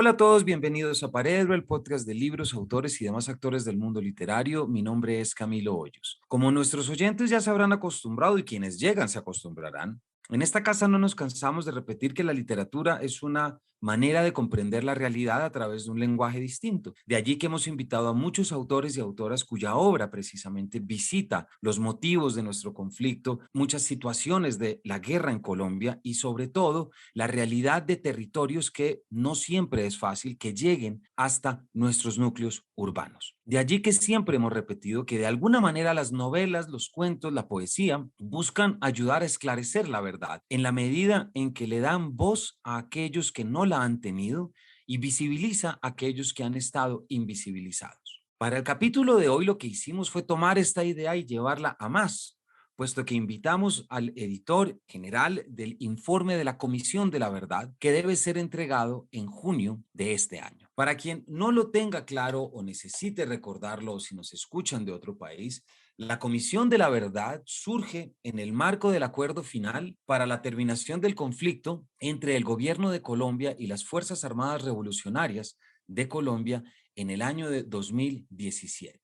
Hola a todos, bienvenidos a Paredro, el podcast de libros, autores y demás actores del mundo literario. Mi nombre es Camilo Hoyos. Como nuestros oyentes ya se habrán acostumbrado y quienes llegan se acostumbrarán, en esta casa no nos cansamos de repetir que la literatura es una manera de comprender la realidad a través de un lenguaje distinto. De allí que hemos invitado a muchos autores y autoras cuya obra precisamente visita los motivos de nuestro conflicto, muchas situaciones de la guerra en Colombia y sobre todo la realidad de territorios que no siempre es fácil que lleguen hasta nuestros núcleos urbanos. De allí que siempre hemos repetido que de alguna manera las novelas, los cuentos, la poesía buscan ayudar a esclarecer la verdad en la medida en que le dan voz a aquellos que no la han tenido y visibiliza a aquellos que han estado invisibilizados. Para el capítulo de hoy lo que hicimos fue tomar esta idea y llevarla a más, puesto que invitamos al editor general del informe de la Comisión de la Verdad, que debe ser entregado en junio de este año. Para quien no lo tenga claro o necesite recordarlo, o si nos escuchan de otro país, la Comisión de la Verdad surge en el marco del acuerdo final para la terminación del conflicto entre el gobierno de Colombia y las Fuerzas Armadas Revolucionarias de Colombia en el año de 2017.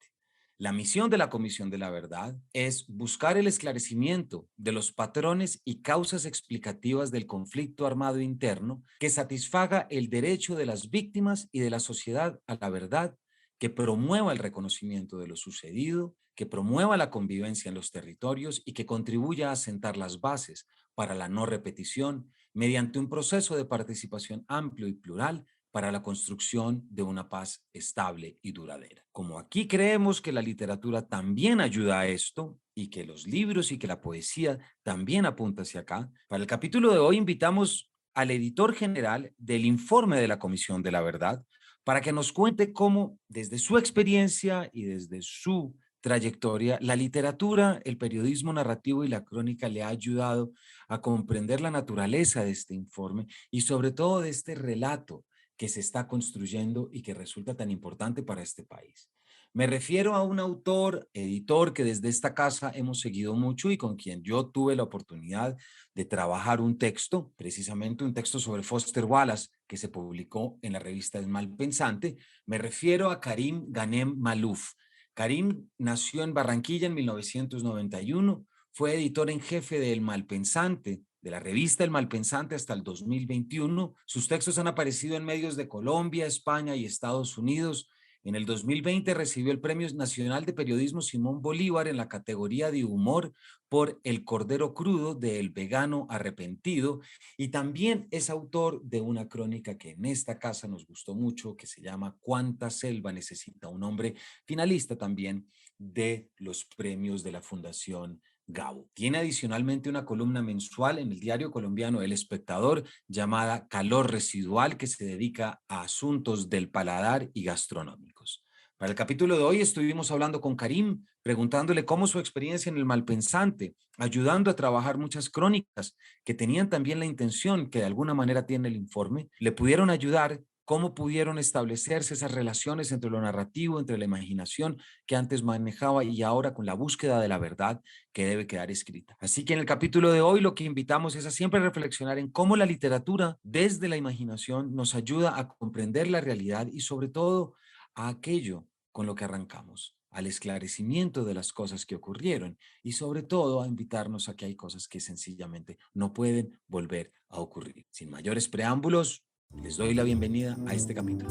La misión de la Comisión de la Verdad es buscar el esclarecimiento de los patrones y causas explicativas del conflicto armado interno que satisfaga el derecho de las víctimas y de la sociedad a la verdad, que promueva el reconocimiento de lo sucedido, que promueva la convivencia en los territorios y que contribuya a sentar las bases para la no repetición mediante un proceso de participación amplio y plural para la construcción de una paz estable y duradera. Como aquí creemos que la literatura también ayuda a esto y que los libros y que la poesía también apunta hacia acá, para el capítulo de hoy invitamos al editor general del informe de la Comisión de la Verdad para que nos cuente cómo desde su experiencia y desde su trayectoria, la literatura, el periodismo narrativo y la crónica le ha ayudado a comprender la naturaleza de este informe y sobre todo de este relato que se está construyendo y que resulta tan importante para este país. Me refiero a un autor, editor que desde esta casa hemos seguido mucho y con quien yo tuve la oportunidad de trabajar un texto, precisamente un texto sobre Foster Wallace que se publicó en la revista El Malpensante. Me refiero a Karim Ghanem Maalouf. Karim nació en Barranquilla en 1991, fue editor en jefe de El Malpensante, de la revista El Malpensante hasta el 2021. Sus textos han aparecido en medios de Colombia, España y Estados Unidos. En el 2020 recibió el Premio Nacional de Periodismo Simón Bolívar en la categoría de humor por El Cordero Crudo de El Vegano Arrepentido y también es autor de una crónica que en esta casa nos gustó mucho que se llama ¿Cuánta selva necesita un hombre? Finalista también de los premios de la Fundación Gabo. Tiene adicionalmente una columna mensual en el diario colombiano El Espectador llamada Calor Residual que se dedica a asuntos del paladar y gastronómicos. Para el capítulo de hoy estuvimos hablando con Karim, preguntándole cómo su experiencia en El Malpensante, ayudando a trabajar muchas crónicas que tenían también la intención, que de alguna manera tiene el informe, le pudieron ayudar cómo pudieron establecerse esas relaciones entre lo narrativo, entre la imaginación que antes manejaba y ahora con la búsqueda de la verdad que debe quedar escrita. Así que en el capítulo de hoy lo que invitamos es a siempre reflexionar en cómo la literatura desde la imaginación nos ayuda a comprender la realidad y sobre todo a aquello con lo que arrancamos, al esclarecimiento de las cosas que ocurrieron y sobre todo a invitarnos a que hay cosas que sencillamente no pueden volver a ocurrir. Sin mayores preámbulos, les doy la bienvenida a este capítulo.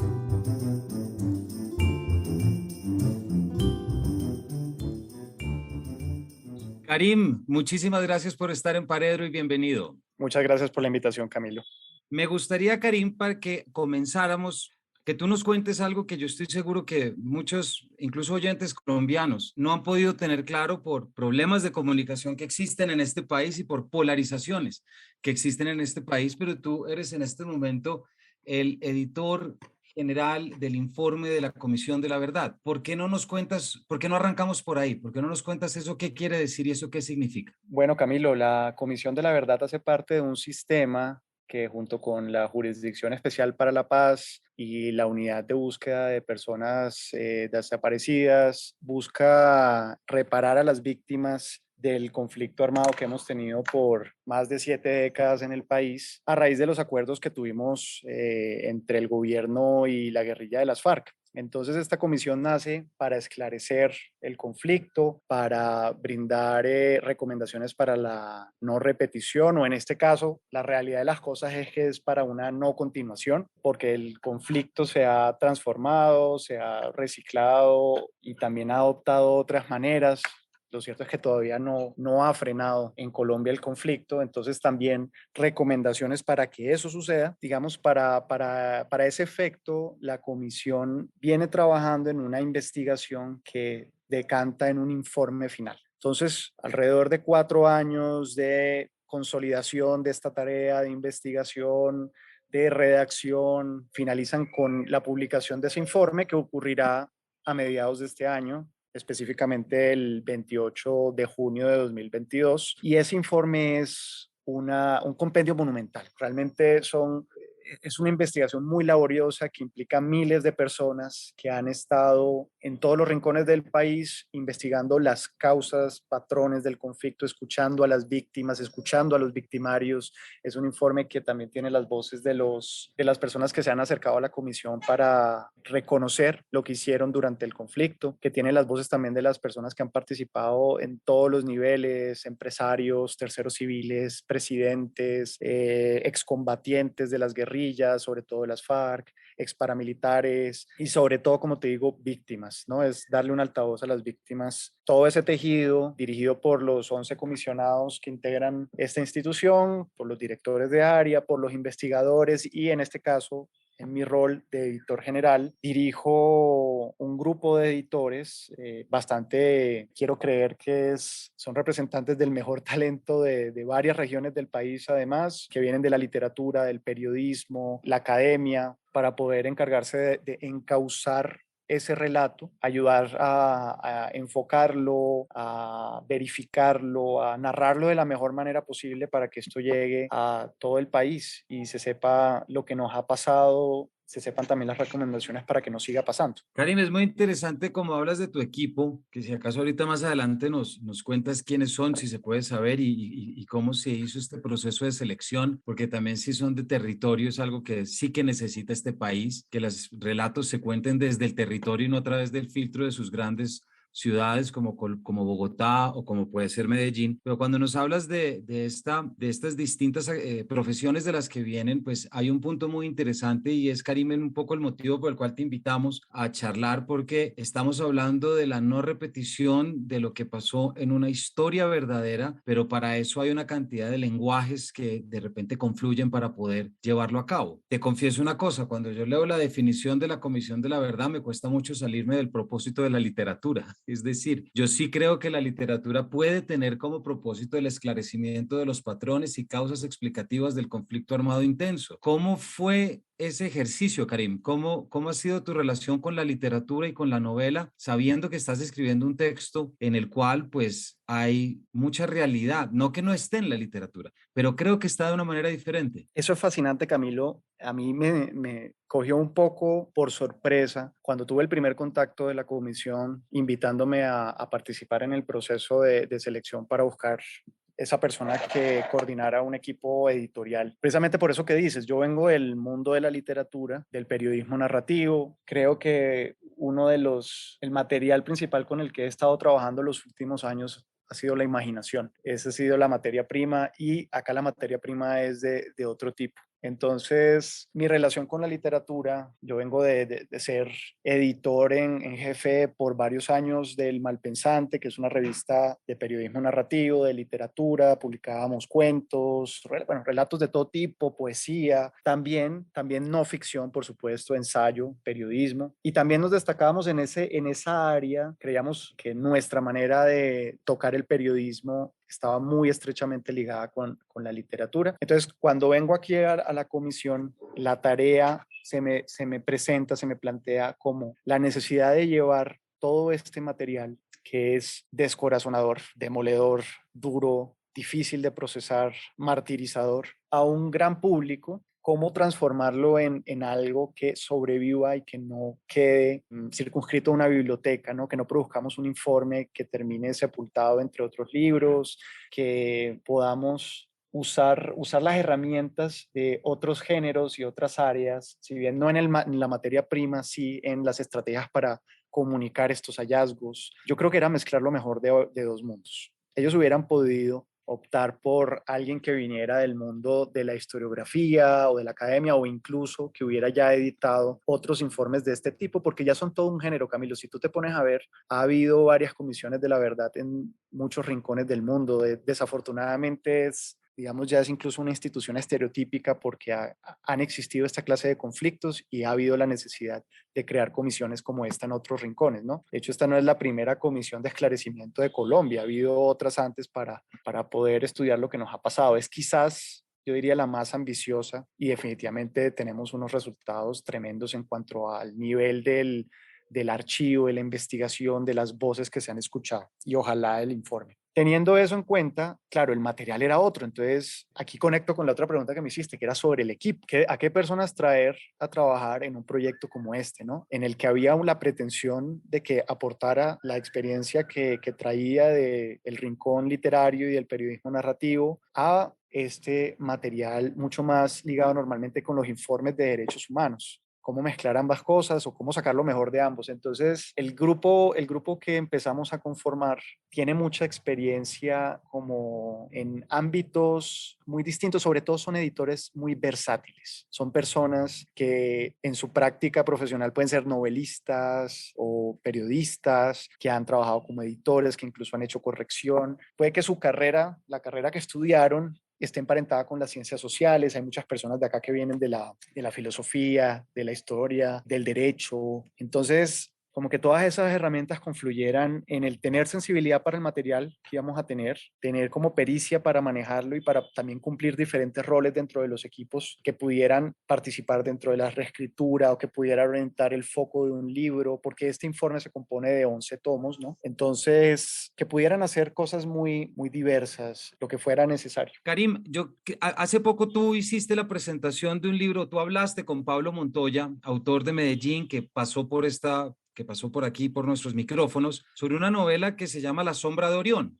Karim, muchísimas gracias por estar en Paredro y bienvenido. Muchas gracias por la invitación, Camilo. Me gustaría, Karim, para que comenzáramos, que tú nos cuentes algo que yo estoy seguro que muchos, incluso oyentes colombianos, no han podido tener claro por problemas de comunicación que existen en este país y por polarizaciones que existen en este país, pero tú eres en este momento el editor general del informe de la Comisión de la Verdad. ¿Por qué no nos cuentas, por qué no arrancamos por ahí? ¿Por qué no nos cuentas eso qué quiere decir y eso qué significa? Bueno, Camilo, la Comisión de la Verdad hace parte de un sistema que junto con la Jurisdicción Especial para la Paz y la Unidad de Búsqueda de Personas Desaparecidas busca reparar a las víctimas del conflicto armado que hemos tenido por más de 7 décadas en el país a raíz de los acuerdos que tuvimos entre el gobierno y la guerrilla de las FARC. Entonces, esta comisión nace para esclarecer el conflicto, para brindar recomendaciones para la no repetición, o en este caso, la realidad de las cosas es que es para una no continuación, porque el conflicto se ha transformado, se ha reciclado y también ha adoptado otras maneras. Lo cierto es que todavía no ha frenado en Colombia el conflicto, entonces también recomendaciones para que eso suceda. Digamos, para ese efecto, la comisión viene trabajando en una investigación que decanta en un informe final. Entonces, alrededor de 4 años de consolidación de esta tarea de investigación, de redacción, finalizan con la publicación de ese informe que ocurrirá a mediados de este año, específicamente el 28 de junio de 2022. Y ese informe es un compendio monumental. Realmente es una investigación muy laboriosa que implica miles de personas que han estado en todos los rincones del país investigando las causas, patrones del conflicto, escuchando a las víctimas, escuchando a los victimarios. Es un informe que también tiene las voces de las personas que se han acercado a la comisión para reconocer lo que hicieron durante el conflicto, que tiene las voces también de las personas que han participado en todos los niveles, empresarios, terceros civiles, presidentes, excombatientes de las guerrillas, sobre todo de las FARC, exparamilitares y sobre todo, como te digo, víctimas, ¿no? Es darle un altavoz a las víctimas. Todo ese tejido dirigido por los 11 comisionados que integran esta institución, por los directores de área, por los investigadores y en este caso en mi rol de editor general, dirijo un grupo de editores bastante, quiero creer que son representantes del mejor talento de varias regiones del país, además, que vienen de la literatura, del periodismo, la academia, para poder encargarse de encauzar ese relato, ayudar a enfocarlo, a verificarlo, a narrarlo de la mejor manera posible para que esto llegue a todo el país y se sepa lo que nos ha pasado, se sepan también las recomendaciones para que no siga pasando. Karim, es muy interesante como hablas de tu equipo, que si acaso ahorita más adelante nos cuentas quiénes son, si se puede saber y cómo se hizo este proceso de selección, porque también si son de territorio es algo que sí que necesita este país, que los relatos se cuenten desde el territorio y no a través del filtro de sus grandes ciudades como Bogotá o como puede ser Medellín, pero cuando nos hablas de estas distintas profesiones de las que vienen, pues hay un punto muy interesante y es, Karim, un poco el motivo por el cual te invitamos a charlar, porque estamos hablando de la no repetición de lo que pasó en una historia verdadera, pero para eso hay una cantidad de lenguajes que de repente confluyen para poder llevarlo a cabo. Te confieso una cosa, cuando yo leo la definición de la Comisión de la Verdad, me cuesta mucho salirme del propósito de la literatura. Es decir, yo sí creo que la literatura puede tener como propósito el esclarecimiento de los patrones y causas explicativas del conflicto armado intenso. ¿Cómo fue ese ejercicio, Karim? ¿Cómo ha sido tu relación con la literatura y con la novela, sabiendo que estás escribiendo un texto en el cual pues hay mucha realidad, no que no esté en la literatura, pero creo que está de una manera diferente? Eso es fascinante, Camilo. A mí me cogió un poco por sorpresa cuando tuve el primer contacto de la comisión invitándome a participar en el proceso de selección para buscar esa persona que coordinara un equipo editorial. Precisamente por eso que dices, yo vengo del mundo de la literatura, del periodismo narrativo. Creo que el material principal con el que he estado trabajando los últimos años ha sido la imaginación. Esa ha sido la materia prima y acá la materia prima es de otro tipo. Entonces, mi relación con la literatura, yo vengo de ser editor en jefe por varios años del Malpensante, que es una revista de periodismo narrativo, de literatura, publicábamos cuentos, bueno, relatos de todo tipo, poesía, también no ficción, por supuesto, ensayo, periodismo, y también nos destacábamos en esa área, creíamos que nuestra manera de tocar el periodismo estaba muy estrechamente ligada con la literatura. Entonces, cuando vengo aquí a la comisión, la tarea se me presenta, se me plantea como la necesidad de llevar todo este material que es descorazonador, demoledor, duro, difícil de procesar, martirizador, a un gran público, cómo transformarlo en algo que sobreviva y que no quede circunscrito a una biblioteca, ¿no? Que no produzcamos un informe que termine sepultado entre otros libros, que podamos usar las herramientas de otros géneros y otras áreas, si bien no en la materia prima, sí en las estrategias para comunicar estos hallazgos. Yo creo que era mezclar lo mejor de dos mundos. Ellos hubieran podido optar por alguien que viniera del mundo de la historiografía o de la academia, o incluso que hubiera ya editado otros informes de este tipo, porque ya son todo un género, Camilo. Si tú te pones a ver, ha habido varias comisiones de la verdad en muchos rincones del mundo. Desafortunadamente digamos, ya es incluso una institución estereotípica porque han existido esta clase de conflictos y ha habido la necesidad de crear comisiones como esta en otros rincones, ¿no? De hecho, esta no es la primera comisión de esclarecimiento de Colombia, ha habido otras antes para poder estudiar lo que nos ha pasado. Es quizás, yo diría, la más ambiciosa, y definitivamente tenemos unos resultados tremendos en cuanto al nivel del archivo, de la investigación, de las voces que se han escuchado, y ojalá el informe. Teniendo eso en cuenta, claro, el material era otro. Entonces, aquí conecto con la otra pregunta que me hiciste, que era sobre el equipo. ¿A qué personas traer a trabajar en un proyecto como este, ¿no? En el que había la pretensión de que aportara la experiencia que traía del rincón literario y del periodismo narrativo a este material mucho más ligado normalmente con los informes de derechos humanos, cómo mezclar ambas cosas o cómo sacar lo mejor de ambos. Entonces, el grupo que empezamos a conformar tiene mucha experiencia como en ámbitos muy distintos, sobre todo son editores muy versátiles, son personas que en su práctica profesional pueden ser novelistas o periodistas, que han trabajado como editores, que incluso han hecho corrección. Puede que su carrera, la carrera que estudiaron, esté emparentada con las ciencias sociales. Hay muchas personas de acá que vienen de la filosofía, de la historia, del derecho. Entonces, como que todas esas herramientas confluyeran en el tener sensibilidad para el material que íbamos a tener como pericia para manejarlo y para también cumplir diferentes roles dentro de los equipos que pudieran participar dentro de la reescritura o que pudiera orientar el foco de un libro, porque este informe se compone de 11 tomos, ¿no? Entonces, que pudieran hacer cosas muy, muy diversas, lo que fuera necesario. Karim, hace poco tú hiciste la presentación de un libro, tú hablaste con Pablo Montoya, autor de Medellín, que pasó por aquí, por nuestros micrófonos, sobre una novela que se llama La sombra de Orión.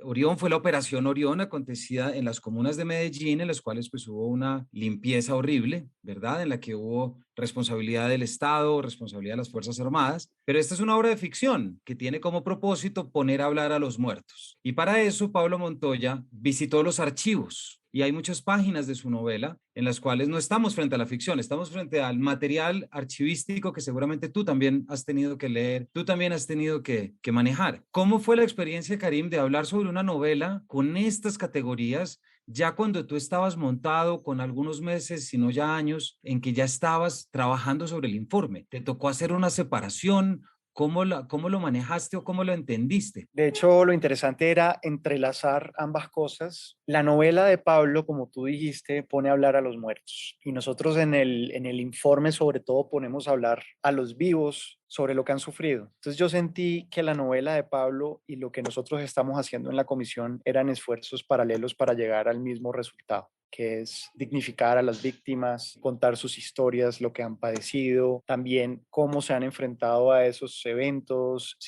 Orión fue la operación Orión acontecida en las comunas de Medellín, en las cuales pues hubo una limpieza horrible, ¿verdad? En la que hubo responsabilidad del Estado, responsabilidad de las Fuerzas Armadas, pero esta es una obra de ficción que tiene como propósito poner a hablar a los muertos. Y para eso Pablo Montoya visitó los archivos y hay muchas páginas de su novela en las cuales no estamos frente a la ficción, estamos frente al material archivístico que seguramente tú también has tenido que leer, tú también has tenido que manejar. ¿Cómo fue la experiencia, Karim, de hablar sobre una novela con estas categorías ya cuando tú estabas montado con algunos meses, sino ya años, en que ya estabas trabajando sobre el informe? ¿Te tocó hacer una separación? ¿Cómo lo manejaste o cómo lo entendiste? De hecho, lo interesante era entrelazar ambas cosas. La novela de Pablo, como tú dijiste, pone a hablar a los muertos, y nosotros en el informe sobre todo ponemos a hablar a los vivos sobre lo que han sufrido. Entonces yo sentí que la novela de Pablo y lo que nosotros estamos haciendo en la comisión eran esfuerzos paralelos para llegar al mismo resultado, que es dignificar a las víctimas, contar sus historias, lo que han padecido, también cómo se han enfrentado a esos eventos,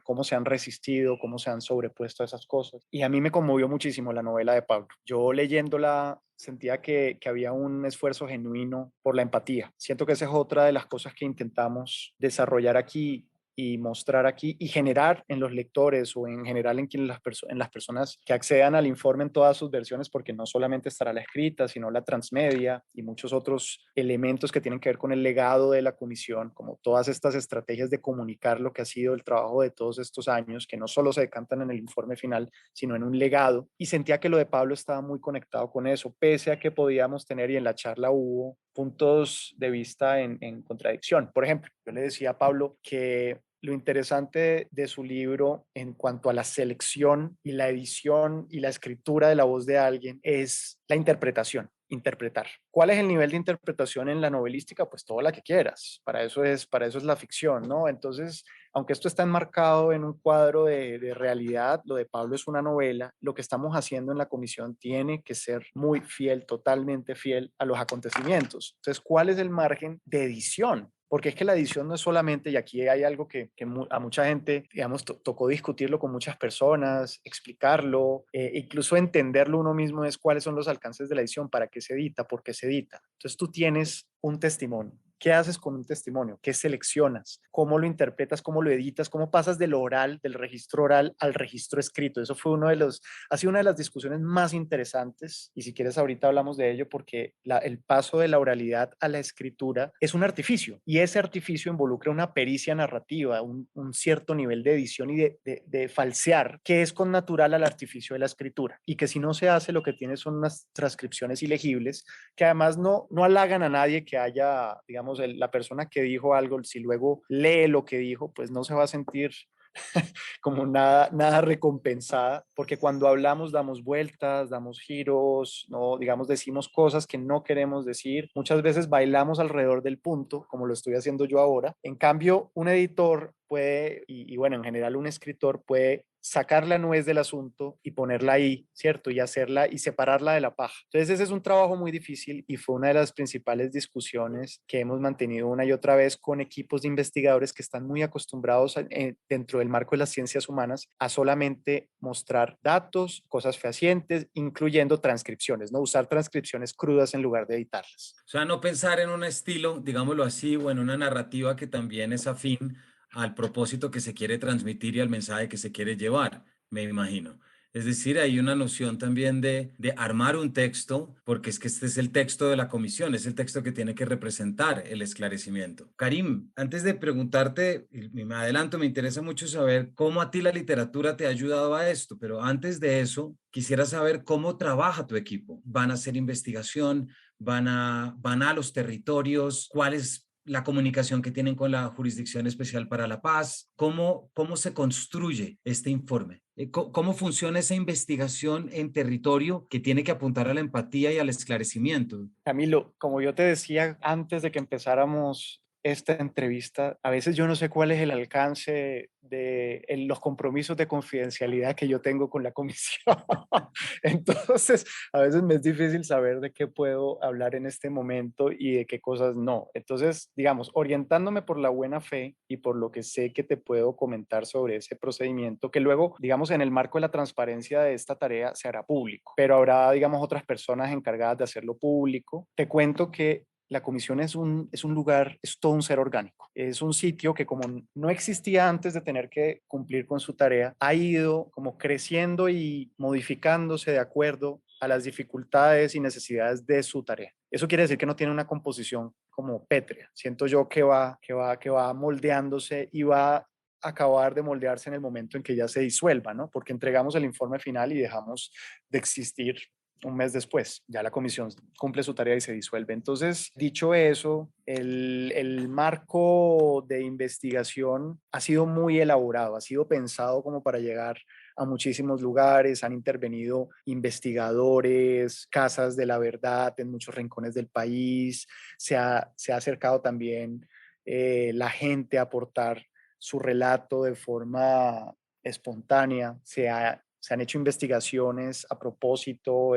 cómo se han resistido, cómo se han sobrepuesto a esas cosas. Y a mí me conmovió muchísimo la novela de Pablo. Yo leyéndola sentía que había un esfuerzo genuino por la empatía. Siento que esa es otra de las cosas que intentamos desarrollar aquí y mostrar aquí y generar en los lectores o en general en las personas que accedan al informe en todas sus versiones, porque no solamente estará la escrita, sino la transmedia y muchos otros elementos que tienen que ver con el legado de la comisión, como todas estas estrategias de comunicar lo que ha sido el trabajo de todos estos años, que no solo se decantan en el informe final, sino en un legado. Y sentía que lo de Pablo estaba muy conectado con eso, pese a que podíamos tener, y en la charla hubo puntos de vista en contradicción. Por ejemplo, yo le decía a Pablo que lo interesante de su libro en cuanto a la selección y la edición y la escritura de la voz de alguien es la interpretación. interpretar. ¿Cuál es el nivel de interpretación en la novelística? Pues toda la que quieras. Para eso es la ficción, ¿no? Entonces, aunque esto está enmarcado en un cuadro de realidad, lo de Pablo es una novela, lo que estamos haciendo en la comisión tiene que ser muy fiel, totalmente fiel a los acontecimientos. Entonces, ¿cuál es el margen de edición? Porque es que la edición no es solamente, y aquí hay algo que a mucha gente, digamos, tocó discutirlo con muchas personas, explicarlo, incluso entenderlo uno mismo, es cuáles son los alcances de la edición, para qué se edita, por qué se edita. Entonces tú tienes un testimonio. ¿Qué haces con un testimonio? ¿Qué seleccionas? ¿Cómo lo interpretas? ¿Cómo lo editas? ¿Cómo pasas del oral, del registro oral al registro escrito? Eso fue ha sido una de las discusiones más interesantes, y si quieres ahorita hablamos de ello, porque el paso de la oralidad a la escritura es un artificio, y ese artificio involucra una pericia narrativa, un cierto nivel de edición y de falsear, que es con natural al artificio de la escritura, y que si no se hace, lo que tienes son unas transcripciones ilegibles que además no halagan a nadie que haya, digamos, la persona que dijo algo, si luego lee lo que dijo, pues no se va a sentir como nada recompensada, porque cuando hablamos damos vueltas, damos giros, no, digamos, decimos cosas que no queremos decir. Muchas veces bailamos alrededor del punto, como lo estoy haciendo yo ahora. En cambio, un editor puede, y bueno, en general un escritor puede sacar la nuez del asunto y ponerla ahí, ¿cierto? Y hacerla y separarla de la paja. Entonces ese es un trabajo muy difícil, y fue una de las principales discusiones que hemos mantenido una y otra vez con equipos de investigadores que están muy acostumbrados dentro del marco de las ciencias humanas a solamente mostrar datos, cosas fehacientes, incluyendo transcripciones, ¿no? Usar transcripciones crudas en lugar de editarlas. O sea, no pensar en un estilo, digámoslo así, o en una narrativa que también es afín al propósito que se quiere transmitir y al mensaje que se quiere llevar, me imagino. Es decir, hay una noción también de armar un texto, porque es que este es el texto de la comisión, es el texto que tiene que representar el esclarecimiento. Karim, antes de preguntarte, y me adelanto, me interesa mucho saber cómo a ti la literatura te ha ayudado a esto, pero antes de eso, quisiera saber cómo trabaja tu equipo. ¿Van a hacer investigación? Van a los territorios? ¿Cuál es la comunicación que tienen con la Jurisdicción Especial para la Paz? ¿Cómo se construye este informe? ¿Cómo funciona esa investigación en territorio que tiene que apuntar a la empatía y al esclarecimiento? Camilo, como yo te decía antes de que empezáramos esta entrevista, a veces yo no sé cuál es el alcance de los compromisos de confidencialidad que yo tengo con la comisión. Entonces, a veces me es difícil saber de qué puedo hablar en este momento y de qué cosas no. Entonces, digamos, orientándome por la buena fe y por lo que sé que te puedo comentar sobre ese procedimiento, que luego, digamos, en el marco de la transparencia de esta tarea se hará público, pero habrá, digamos, otras personas encargadas de hacerlo público. Te cuento que la comisión es un lugar, es todo un ser orgánico. Es un sitio que, como no existía antes de tener que cumplir con su tarea, ha ido como creciendo y modificándose de acuerdo a las dificultades y necesidades de su tarea. Eso quiere decir que no tiene una composición como pétrea. Siento yo que va moldeándose y va a acabar de moldearse en el momento en que ya se disuelva, ¿no? Porque entregamos el informe final y dejamos de existir un mes después. Ya la comisión cumple su tarea y se disuelve. Entonces, dicho eso, el marco de investigación ha sido muy elaborado, ha sido pensado como para llegar a muchísimos lugares, han intervenido investigadores, casas de la verdad en muchos rincones del país, se ha acercado también la gente a aportar su relato de forma espontánea, se han hecho investigaciones a propósito,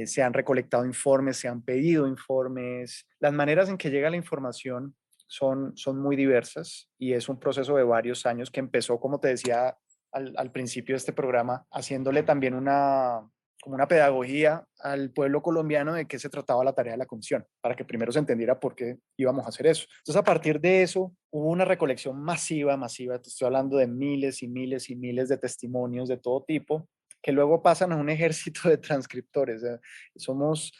se han recolectado informes, se han pedido informes. Las maneras en que llega la información son muy diversas, y es un proceso de varios años que empezó, como te decía al principio de este programa, haciéndole también como una pedagogía al pueblo colombiano de qué se trataba la tarea de la comisión, para que primero se entendiera por qué íbamos a hacer eso. Entonces, a partir de eso, hubo una recolección masiva, te estoy hablando de miles y miles y miles de testimonios de todo tipo, que luego pasan a un ejército de transcriptores. Somos,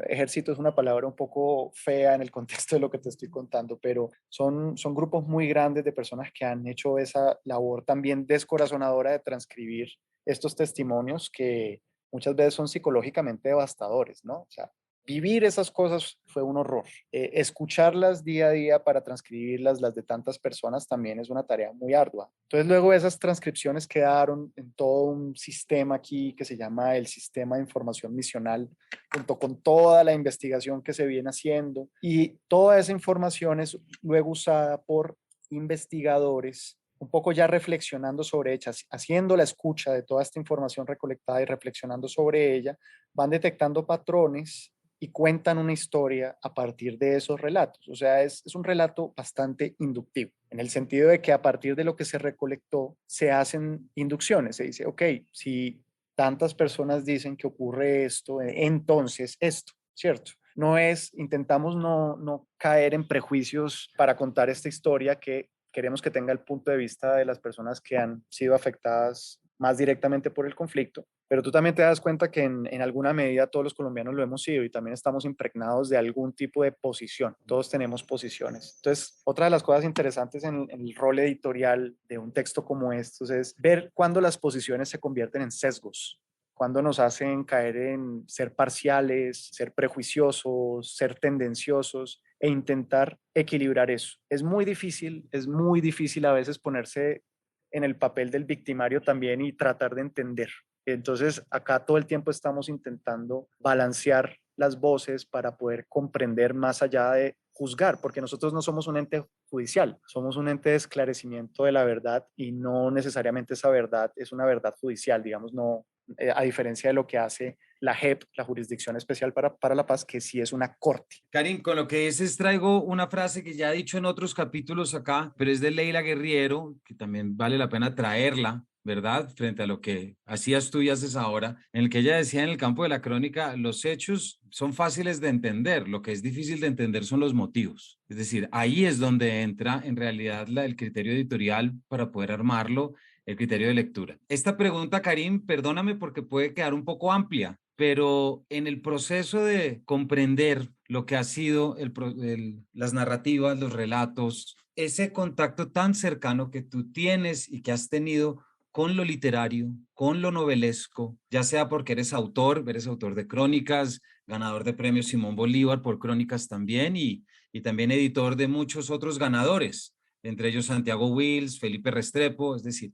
ejército es una palabra un poco fea en el contexto de lo que te estoy contando, pero son grupos muy grandes de personas que han hecho esa labor también descorazonadora de transcribir estos testimonios que muchas veces son psicológicamente devastadores, ¿no? O sea, vivir esas cosas fue un horror. Escucharlas día a día para transcribirlas, las de tantas personas, también es una tarea muy ardua. Entonces luego esas transcripciones quedaron en todo un sistema aquí que se llama el Sistema de Información Misional, junto con toda la investigación que se viene haciendo, y toda esa información es luego usada por investigadores un poco ya reflexionando sobre ella, haciendo la escucha de toda esta información recolectada y reflexionando sobre ella, van detectando patrones y cuentan una historia a partir de esos relatos. O sea, es un relato bastante inductivo, en el sentido de que a partir de lo que se recolectó se hacen inducciones. Se dice, ok, si tantas personas dicen que ocurre esto, entonces esto, ¿cierto? No es, intentamos no caer en prejuicios para contar esta historia, que queremos que tenga el punto de vista de las personas que han sido afectadas más directamente por el conflicto, pero tú también te das cuenta que en alguna medida todos los colombianos lo hemos sido y también estamos impregnados de algún tipo de posición. Todos tenemos posiciones. Entonces, otra de las cosas interesantes en el rol editorial de un texto como estos es ver cuándo las posiciones se convierten en sesgos, cuando nos hacen caer en ser parciales, ser prejuiciosos, ser tendenciosos e intentar equilibrar eso. Es muy difícil a veces ponerse en el papel del victimario también y tratar de entender. Entonces, acá todo el tiempo estamos intentando balancear las voces para poder comprender más allá de juzgar, porque nosotros no somos un ente judicial, somos un ente de esclarecimiento de la verdad y no necesariamente esa verdad es una verdad judicial, digamos, no, a diferencia de lo que hace la JEP, la Jurisdicción Especial para la Paz, que sí es una corte. Karim, con lo que dices traigo una frase que ya he dicho en otros capítulos acá, pero es de Leila Guerriero, que también vale la pena traerla, ¿verdad? Frente a lo que hacías tú y haces ahora, en el que ella decía en el campo de la crónica, los hechos son fáciles de entender, lo que es difícil de entender son los motivos. Es decir, ahí es donde entra en realidad el criterio editorial para poder armarlo, el criterio de lectura. Esta pregunta, Karim, perdóname porque puede quedar un poco amplia, pero en el proceso de comprender lo que ha sido las narrativas, los relatos, ese contacto tan cercano que tú tienes y que has tenido con lo literario, con lo novelesco, ya sea porque eres autor de crónicas, ganador de premios Simón Bolívar por crónicas también y también editor de muchos otros ganadores, entre ellos Santiago Wills, Felipe Restrepo, es decir,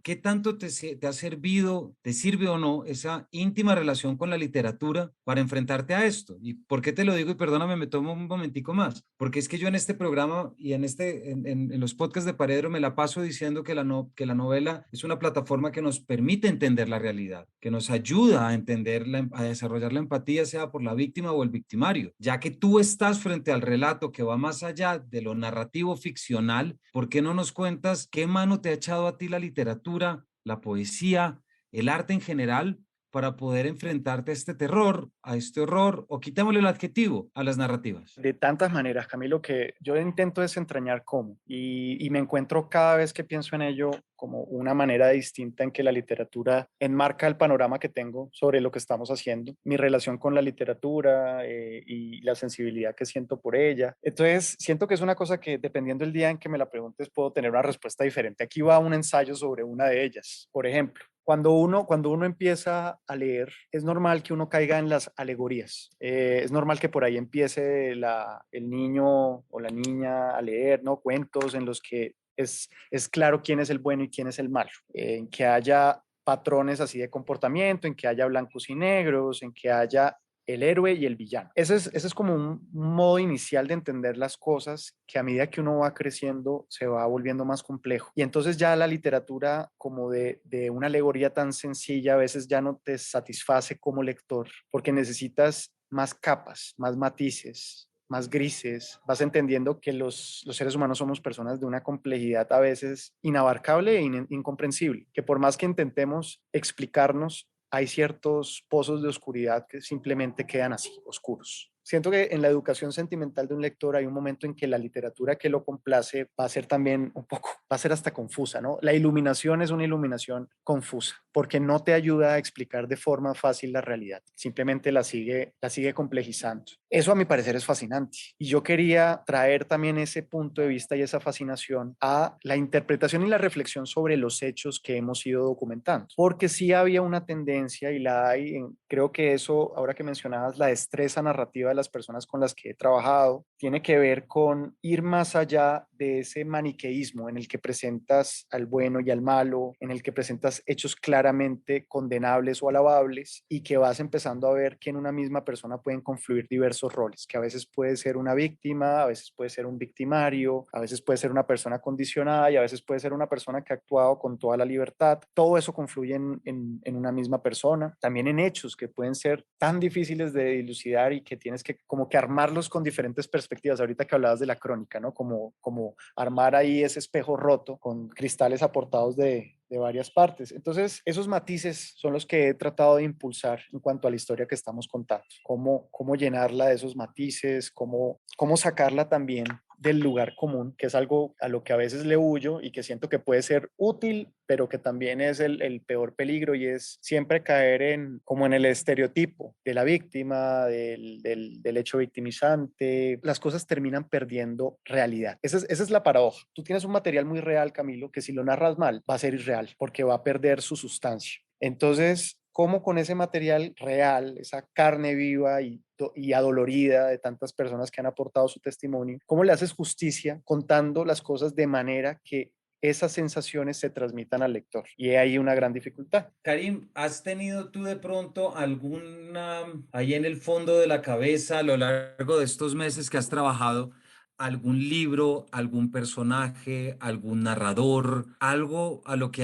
qué tanto te ha servido, te sirve o no esa íntima relación con la literatura para enfrentarte a esto? ¿Y por qué te lo digo? Y perdóname, me tomo un momentico más, porque es que yo en este programa y en los podcasts de Paredro me la paso diciendo que que la novela es una plataforma que nos permite entender la realidad, que nos ayuda a entender, a desarrollar la empatía, sea por la víctima o el victimario, ya que tú estás frente al relato que va más allá de lo narrativo ficcional. ¿Por qué no nos cuentas qué mano te ha echado a ti la literatura, la poesía, el arte en general para poder enfrentarte a este terror, a este horror, o quitémosle el adjetivo a las narrativas? De tantas maneras, Camilo, que yo intento desentrañar cómo y me encuentro cada vez que pienso en ello como una manera distinta en que la literatura enmarca el panorama que tengo sobre lo que estamos haciendo, mi relación con la literatura y la sensibilidad que siento por ella. Entonces, siento que es una cosa que dependiendo del día en que me la preguntes, puedo tener una respuesta diferente. Aquí va un ensayo sobre una de ellas. Por ejemplo, cuando uno empieza a leer, es normal que uno caiga en las alegorías. Es normal que por ahí empiece el niño o la niña a leer, ¿no? Cuentos en los que es claro quién es el bueno y quién es el malo, en que haya patrones así de comportamiento, en que haya blancos y negros, en que haya el héroe y el villano. Ese es como un modo inicial de entender las cosas que a medida que uno va creciendo se va volviendo más complejo. Y entonces ya la literatura como de una alegoría tan sencilla a veces ya no te satisface como lector porque necesitas más capas, más matices, más grises, vas entendiendo que los seres humanos somos personas de una complejidad a veces inabarcable e incomprensible, que por más que intentemos explicarnos, hay ciertos pozos de oscuridad que simplemente quedan así, oscuros. siento que en la educación sentimental de un lector hay un momento en que la literatura que lo complace va a ser también un poco, va a ser hasta confusa, ¿no? La iluminación es una iluminación confusa porque no te ayuda a explicar de forma fácil la realidad, simplemente la sigue complejizando. Eso a mi parecer es fascinante y yo quería traer también ese punto de vista y esa fascinación a la interpretación y la reflexión sobre los hechos que hemos ido documentando, porque sí había una tendencia y la hay, creo que eso, ahora que mencionabas la destreza narrativa de las personas con las que he trabajado, tiene que ver con ir más allá de ese maniqueísmo en el que presentas al bueno y al malo, en el que presentas hechos claramente condenables o alabables y que vas empezando a ver que en una misma persona pueden confluir diversos roles, que a veces puede ser una víctima, a veces puede ser un victimario, a veces puede ser una persona condicionada y a veces puede ser una persona que ha actuado con toda la libertad. Todo eso confluye en una misma persona. También en hechos que pueden ser tan difíciles de dilucidar y que tienes que como que armarlos con diferentes perspectivas. Ahorita que hablabas de la crónica, ¿no? Como armar ahí ese espejo roto con cristales aportados de varias partes. Entonces, esos matices son los que he tratado de impulsar en cuanto a la historia que estamos contando. Cómo llenarla de esos matices, cómo sacarla también del lugar común, que es algo a lo que a veces le huyo y que siento que puede ser útil, pero que también es el peor peligro y es siempre caer como en el estereotipo de la víctima, del hecho victimizante. Las cosas terminan perdiendo realidad. Esa es la paradoja. Tú tienes un material muy real, Camilo, que si lo narras mal va a ser irreal porque va a perder su sustancia. Entonces, cómo con ese material real, esa carne viva y adolorida de tantas personas que han aportado su testimonio, cómo le haces justicia contando las cosas de manera que esas sensaciones se transmitan al lector. Y hay ahí una gran dificultad. Karim, ¿has tenido tú de pronto alguna, ahí en el fondo de la cabeza, a lo largo de estos meses que has trabajado, algún libro, algún personaje, algún narrador, algo a lo que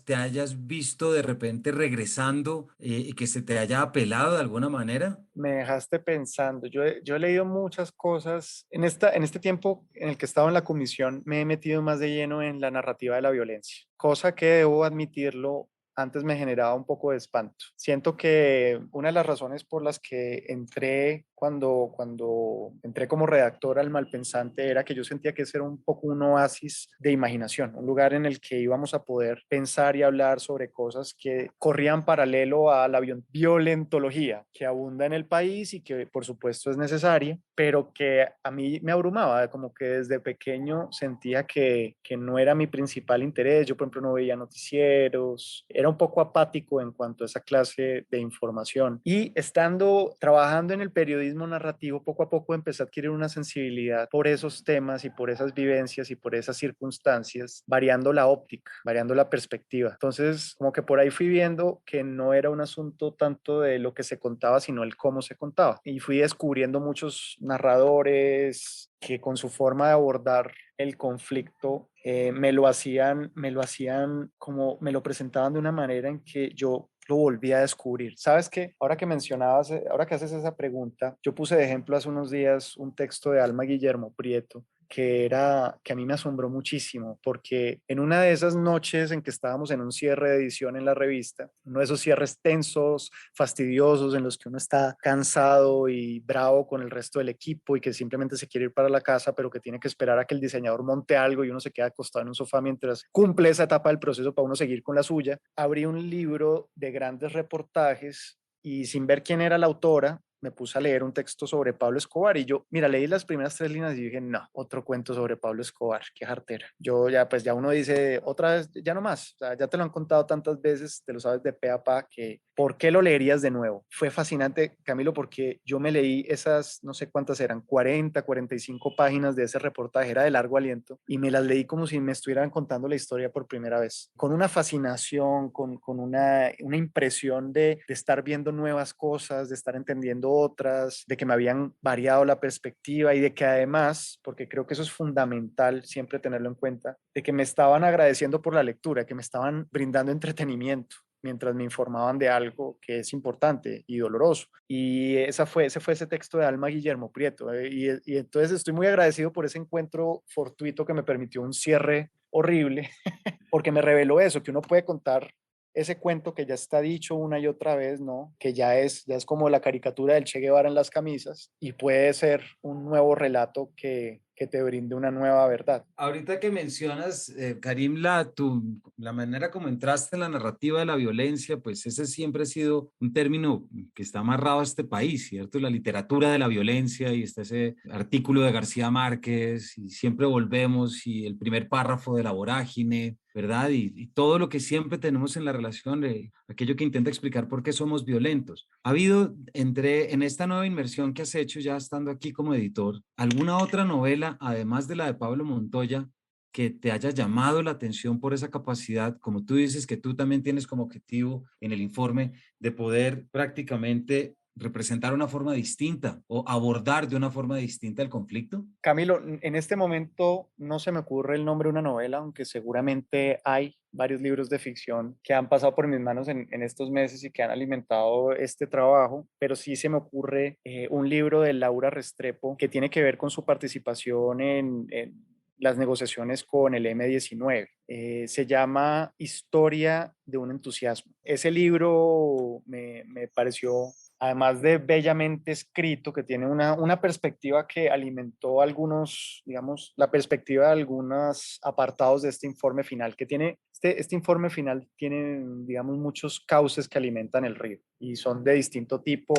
te hayas visto de repente regresando y que se te haya apelado de alguna manera? Me dejaste pensando. Yo he leído muchas cosas. En este tiempo en el que he estado en la comisión, me he metido más de lleno en la narrativa de la violencia, cosa que debo admitirlo. Antes me generaba un poco de espanto. Siento que una de las razones por las que entré cuando entré como redactor al Malpensante era que yo sentía que ese era un poco un oasis de imaginación, un lugar en el que íbamos a poder pensar y hablar sobre cosas que corrían paralelo a la violentología que abunda en el país y que por supuesto es necesaria, pero que a mí me abrumaba, como que desde pequeño sentía que no era mi principal interés. Yo, por ejemplo, no veía noticieros, era un poco apático en cuanto a esa clase de información. Y trabajando en el periodismo narrativo, poco a poco empecé a adquirir una sensibilidad por esos temas y por esas vivencias y por esas circunstancias, variando la óptica, variando la perspectiva. Entonces, como que por ahí fui viendo que no era un asunto tanto de lo que se contaba, sino el cómo se contaba. Y fui descubriendo muchos narradores que con su forma de abordar el conflicto como me lo presentaban de una manera en que yo lo volví a descubrir. ¿Sabes qué? Ahora que haces esa pregunta, yo puse de ejemplo hace unos días un texto de Alma Guillermo Prieto que a mí me asombró muchísimo, porque en una de esas noches en que estábamos en un cierre de edición en la revista, uno de esos cierres tensos, fastidiosos, en los que uno está cansado y bravo con el resto del equipo y que simplemente se quiere ir para la casa, pero que tiene que esperar a que el diseñador monte algo y uno se queda acostado en un sofá mientras cumple esa etapa del proceso para uno seguir con la suya, abrí un libro de grandes reportajes y sin ver quién era la autora, me puse a leer un texto sobre Pablo Escobar y yo, mira, leí las primeras tres líneas y dije, no, otro cuento sobre Pablo Escobar, qué jartera. Yo ya, pues ya uno dice, otra vez, ya no más, o sea, ya te lo han contado tantas veces, te lo sabes de pe a pa, que ¿por qué lo leerías de nuevo? Fue fascinante, Camilo, porque yo me leí esas, no sé cuántas eran, 45 páginas de ese reportaje, era de largo aliento, y me las leí como si me estuvieran contando la historia por primera vez, con una fascinación, con una impresión de estar viendo nuevas cosas, de estar entendiendo otras, de que me habían variado la perspectiva y de que además, porque creo que eso es fundamental siempre tenerlo en cuenta, de que me estaban agradeciendo por la lectura, que me estaban brindando entretenimiento mientras me informaban de algo que es importante y doloroso. Y ese fue ese texto de Alma Guillermo Prieto. Y entonces estoy muy agradecido por ese encuentro fortuito que me permitió un cierre horrible, porque me reveló eso, que uno puede contar ese cuento que ya está dicho una y otra vez, ¿no? Que ya es como la caricatura del Che Guevara en las camisas y puede ser un nuevo relato que te brinde una nueva verdad. Ahorita que mencionas, Karim, la manera como entraste en la narrativa de la violencia, pues ese siempre ha sido un término que está amarrado a este país, ¿cierto? La literatura de la violencia, y está ese artículo de García Márquez, y siempre volvemos, y el primer párrafo de La Vorágine, ¿verdad? Y todo lo que siempre tenemos en la relación, aquello que intenta explicar por qué somos violentos. ¿Ha habido en esta nueva inmersión que has hecho ya estando aquí como editor, alguna otra novela, además de la de Pablo Montoya, que te haya llamado la atención por esa capacidad, como tú dices, que tú también tienes como objetivo en el informe, de poder prácticamente representar una forma distinta o abordar de una forma distinta el conflicto? Camilo, en este momento no se me ocurre el nombre de una novela, aunque seguramente hay varios libros de ficción que han pasado por mis manos en estos meses y que han alimentado este trabajo, pero sí se me ocurre un libro de Laura Restrepo que tiene que ver con su participación en las negociaciones con el M-19. Se llama Historia de un entusiasmo. Ese libro me pareció, además de bellamente escrito, que tiene una perspectiva que alimentó algunos, digamos, la perspectiva de algunos apartados de este informe final, que tiene, este informe final tiene, digamos, muchos cauces que alimentan el río y son de distinto tipo,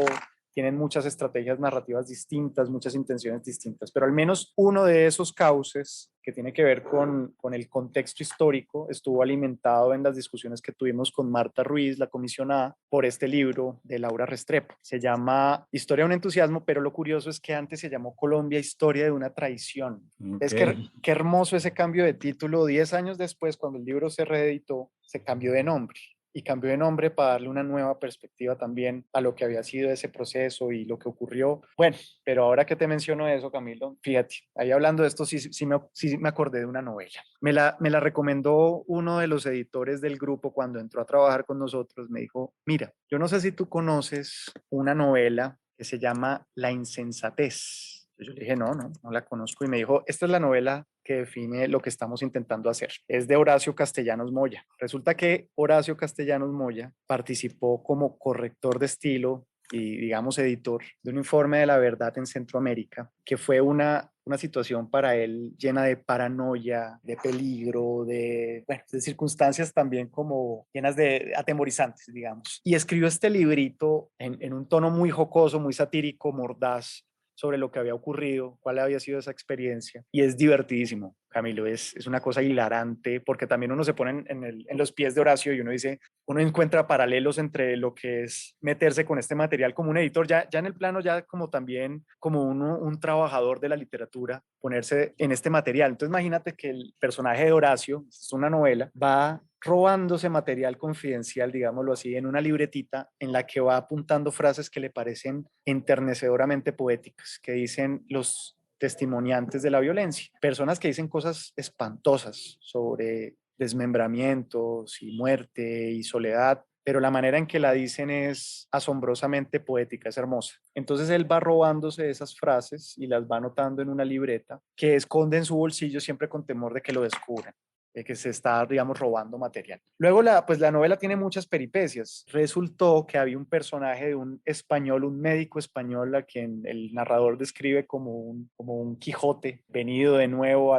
tienen muchas estrategias narrativas distintas, muchas intenciones distintas, pero al menos uno de esos cauces que tiene que ver con el contexto histórico estuvo alimentado en las discusiones que tuvimos con Marta Ruiz, la comisionada, por este libro de Laura Restrepo. Se llama Historia de un entusiasmo, pero lo curioso es que antes se llamó Colombia, Historia de una traición. Ok. Es que qué hermoso ese cambio de título. 10 años después, cuando el libro se reeditó, se cambió de nombre y cambió de nombre para darle una nueva perspectiva también a lo que había sido ese proceso y lo que ocurrió. Bueno, pero ahora que te menciono eso, Camilo, fíjate, ahí hablando de esto, sí me acordé de una novela. Me la recomendó uno de los editores del grupo cuando entró a trabajar con nosotros. Me dijo, mira, yo no sé si tú conoces una novela que se llama La insensatez. Yo le dije, no la conozco. Y me dijo, esta es la novela que define lo que estamos intentando hacer. Es de Horacio Castellanos Moya. Resulta que Horacio Castellanos Moya participó como corrector de estilo y, digamos, editor de un informe de la verdad en Centroamérica, que fue una situación para él llena de paranoia, de peligro, bueno, de circunstancias también como llenas de atemorizantes, digamos. Y escribió este librito en un tono muy jocoso, muy satírico, mordaz, sobre lo que había ocurrido, cuál había sido esa experiencia. Y es divertidísimo, Camilo, es una cosa hilarante, porque también uno se pone en los pies de Horacio y uno dice, uno encuentra paralelos entre lo que es meterse con este material como un editor, ya en el plano, ya como también como un trabajador de la literatura, ponerse en este material. Entonces imagínate que el personaje de Horacio, es una novela, va robándose material confidencial, digámoslo así, en una libretita en la que va apuntando frases que le parecen enternecedoramente poéticas, que dicen los testimoniantes de la violencia, personas que dicen cosas espantosas sobre desmembramientos y muerte y soledad, pero la manera en que la dicen es asombrosamente poética, es hermosa. Entonces él va robándose esas frases y las va anotando en una libreta que esconde en su bolsillo siempre con temor de que lo descubran, de que se está, digamos, robando material. Luego pues la novela tiene muchas peripecias. Resultó que había un personaje de un español, un médico español, a quien el narrador describe como un Quijote, venido de nuevo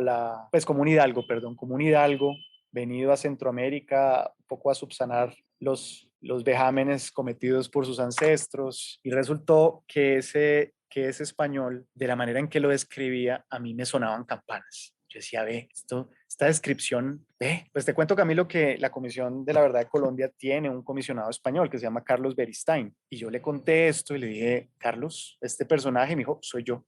pues como un hidalgo, perdón, como un hidalgo, venido a Centroamérica un poco a subsanar los vejámenes cometidos por sus ancestros. Y resultó que ese español, de la manera en que lo describía, a mí me sonaban campanas. Yo decía, esta descripción, pues te cuento, Camilo, que la Comisión de la Verdad de Colombia tiene un comisionado español que se llama Carlos Beristain. Y yo le conté esto y le dije, Carlos, este personaje, me dijo, soy yo.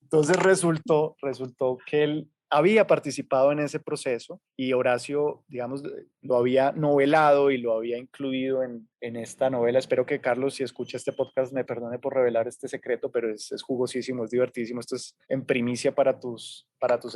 Entonces resultó que él había participado en ese proceso y Horacio, digamos, lo había novelado y lo había incluido en esta novela. Espero que Carlos, si escucha este podcast, me perdone por revelar este secreto, pero es jugosísimo, es divertísimo. Esto es en primicia para tus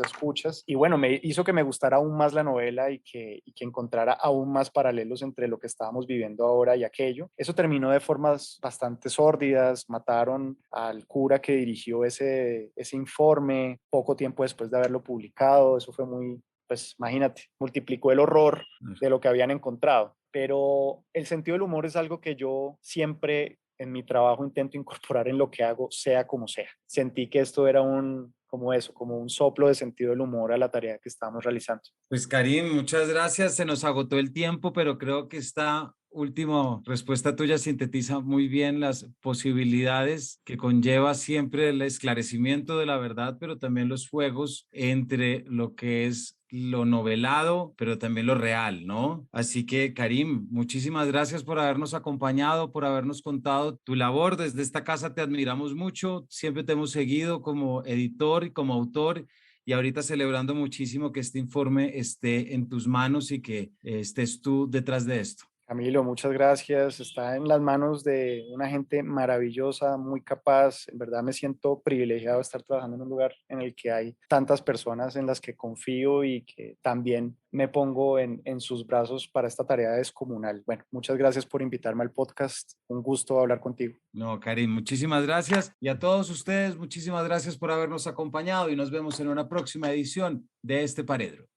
escuchas. Y bueno, me hizo que me gustara aún más la novela y que encontrara aún más paralelos entre lo que estábamos viviendo ahora y aquello. Eso terminó de formas bastante sórdidas. Mataron al cura que dirigió ese informe poco tiempo después de haberlo publicado. Eso fue muy, pues imagínate, multiplicó el horror Mm. de lo que habían encontrado. Pero el sentido del humor es algo que yo siempre en mi trabajo intento incorporar en lo que hago, sea como sea. Sentí que esto era como un soplo de sentido del humor a la tarea que estábamos realizando. Pues Karim, muchas gracias. Se nos agotó el tiempo, pero creo que esta última respuesta tuya sintetiza muy bien las posibilidades que conlleva siempre el esclarecimiento de la verdad, pero también los juegos entre lo que es lo novelado, pero también lo real, ¿no? Así que, Karim, muchísimas gracias por habernos acompañado, por habernos contado tu labor. Desde esta casa te admiramos mucho, siempre te hemos seguido como editor y como autor y ahorita celebrando muchísimo que este informe esté en tus manos y que estés tú detrás de esto. Camilo, muchas gracias. Está en las manos de una gente maravillosa, muy capaz. En verdad me siento privilegiado de estar trabajando en un lugar en el que hay tantas personas en las que confío y que también me pongo en sus brazos para esta tarea descomunal. Bueno, muchas gracias por invitarme al podcast. Un gusto hablar contigo. No, Karim, muchísimas gracias. Y a todos ustedes, muchísimas gracias por habernos acompañado y nos vemos en una próxima edición de este Paredro.